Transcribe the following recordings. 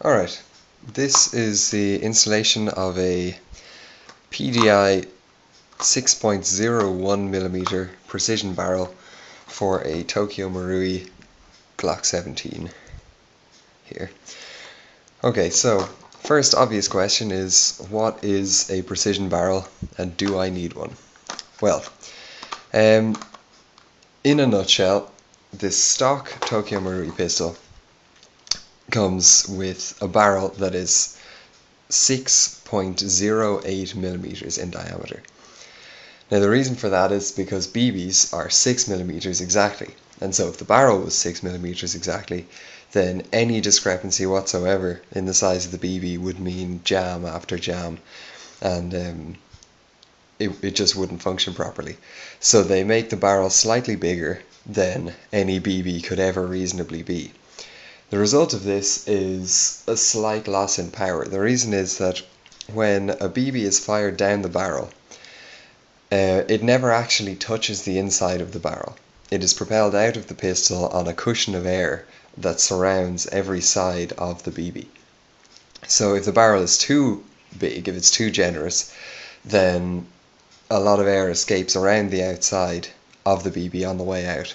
Alright, this is the installation of a PDI 6.01mm precision barrel for a Tokyo Marui Glock 17 here. Okay, so first obvious question is, what is a precision barrel and do I need one? Well, in a nutshell, this stock Tokyo Marui pistol comes with a barrel that is 6.08mm in diameter. Now the reason for that is because BBs are 6mm exactly, and so if the barrel was 6mm exactly, then any discrepancy whatsoever in the size of the BB would mean jam after jam, and it just wouldn't function properly. So they make the barrel slightly bigger than any BB could ever reasonably be. The result of this is a slight loss in power. The reason is that when a BB is fired down the barrel, it never actually touches the inside of the barrel. It is propelled out of the pistol on a cushion of air that surrounds every side of the BB. So if the barrel is too big, if it's too generous, then a lot of air escapes around the outside of the BB on the way out,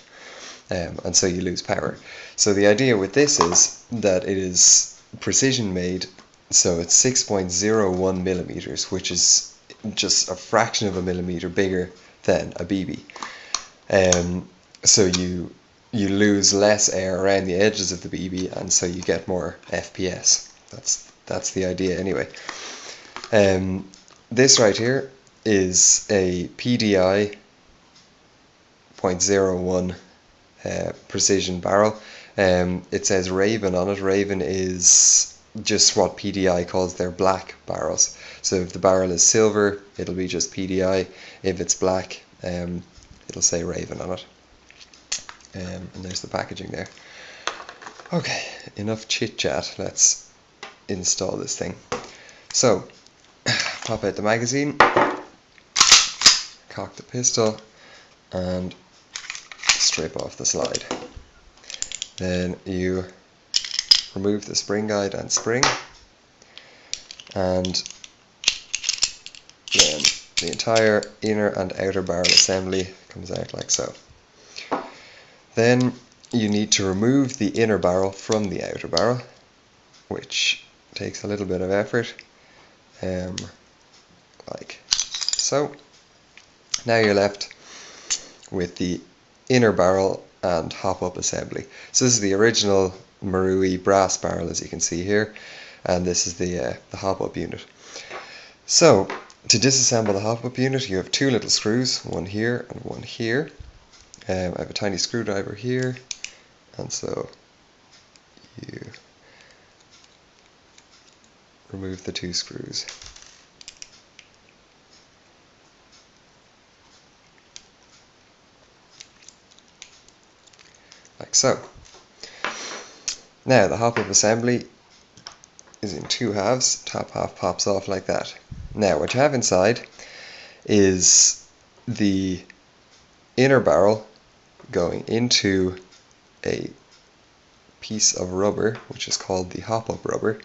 and so you lose power. So the idea with this is that it is precision made, so it's 6.01mm, which is just a fraction of a millimeter bigger than a BB. So you lose less air around the edges of the BB, and so you get more FPS. That's the idea anyway. This right here is a PDI 0.01 precision barrel. It says Raven on it. Raven is just what PDI calls their black barrels. So if the barrel is silver, it'll be just PDI. If it's black, it'll say Raven on it. And there's the packaging there. Okay, enough chit chat. Let's install this thing. So, pop out the magazine, cock the pistol, and strip off the slide. Then you remove the spring guide and spring, and then the entire inner and outer barrel assembly comes out like so. Then you need to remove the inner barrel from the outer barrel, which takes a little bit of effort, like so. Now you're left with the inner barrel and hop-up assembly. So this is the original Marui brass barrel, as you can see here, and this is the hop-up unit. So to disassemble the hop-up unit, you have two little screws, one here and one here. I have a tiny screwdriver here, and so you remove the two screws. Like so. Now the hop-up assembly is in two halves. Top half pops off like that. Now what you have inside is the inner barrel going into a piece of rubber, which is called the hop-up rubber,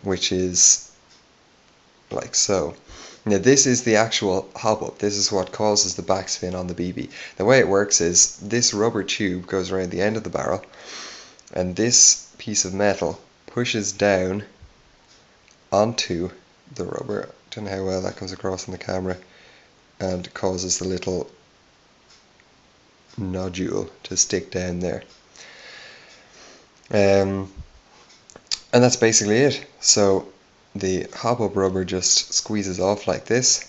which is like so. Now this is the actual hop-up. This is what causes the backspin on the BB. The way it works is this rubber tube goes around the end of the barrel, and this piece of metal pushes down onto the rubber. I don't know how well that comes across in the camera, and causes the little nodule to stick down there. And that's basically it. So the hop-up rubber just squeezes off like this.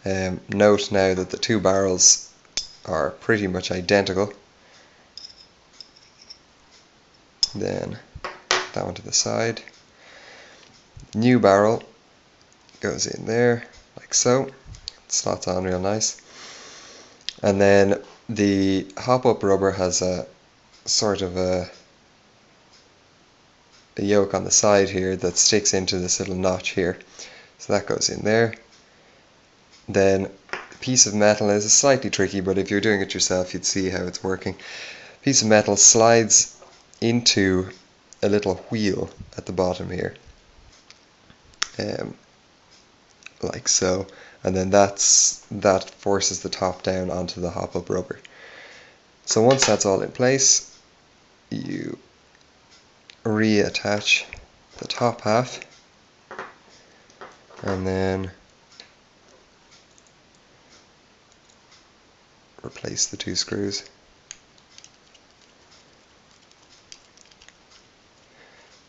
Note now that the two barrels are pretty much identical. Then that one to the side. New barrel goes in there like so. It slots on real nice. And then the hop-up rubber has a sort of a yoke on the side here that sticks into this little notch here. So that goes in there. Then the piece of metal is slightly tricky, but if you're doing it yourself you'd see how it's working. Piece of metal slides into a little wheel at the bottom here, like so, and then that forces the top down onto the hop-up rubber. So once that's all in place, you reattach the top half, and then replace the 2 screws.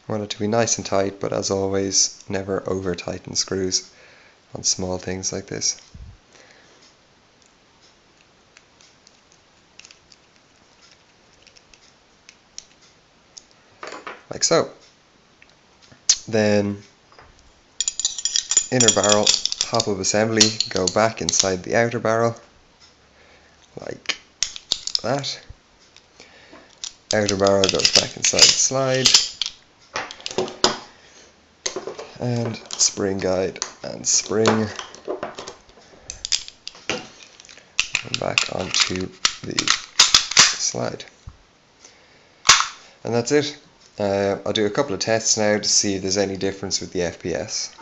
I want it to be nice and tight, but as always, never over tighten screws on small things like this. Like so. Then inner barrel hop-up assembly, go back inside the outer barrel like that. Outer barrel goes back inside the slide, and spring guide and spring, and back onto the slide. And that's it. I'll do a couple of tests now to see if there's any difference with the FPS.